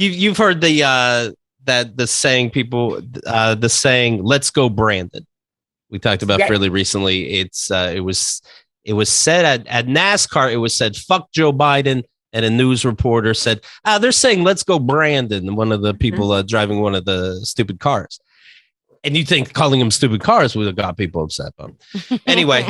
You've heard the saying "Let's go Brandon." We talked about fairly recently. It was said at NASCAR. It was said "fuck Joe Biden," and a news reporter said, "They're saying let's go Brandon." One of the people driving one of the stupid cars. And you think calling them stupid cars would have got people upset. But anyway,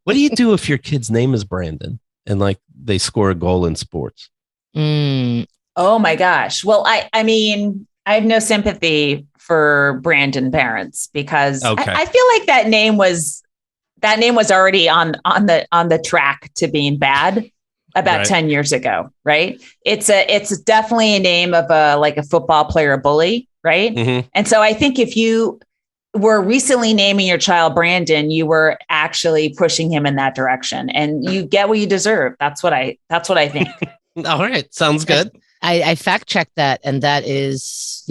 what do you do if your kid's name is Brandon and like they score a goal in sports? Oh my gosh. Well, I mean, I have no sympathy for Brandon parents because I feel like that name was already on the track to being bad about 10 years ago, right? It's definitely a name of a football player bully. Right. Mm-hmm. And so I think if you were recently naming your child Brandon, you were actually pushing him in that direction, and you get what you deserve. That's what I think. All right. Sounds good. I fact checked that. And that is,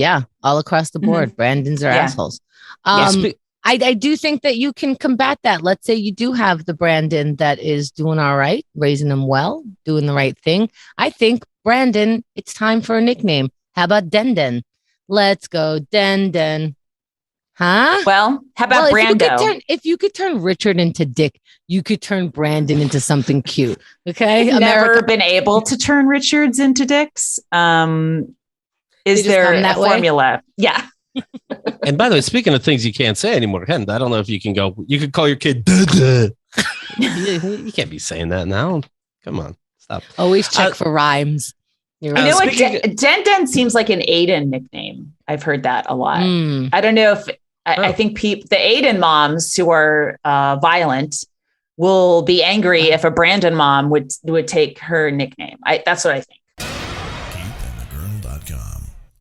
all across the board. Mm-hmm. Brandons are assholes. I do think that you can combat that. Let's say you do have the Brandon that is doing all right, raising them well, doing the right thing. I think Brandon, it's time for a nickname. How about Den? Let's go, Den. Huh? Well, how about Brando? If you could turn Richard into Dick, you could turn Brandon into something cute. Okay. Never been able to turn Richards into Dicks. Is there a formula? Yeah. And by the way, speaking of things you can't say anymore, Ken, I don't know if you could call your kid Duh. You can't be saying that now. Come on, stop. Always check for rhymes. You know what? Den seems like an Aiden nickname. I've heard that a lot. I don't know if I think the Aiden moms who are violent will be angry if a Brandon mom would take her nickname. That's what I think. KeithAndTheGirl.com.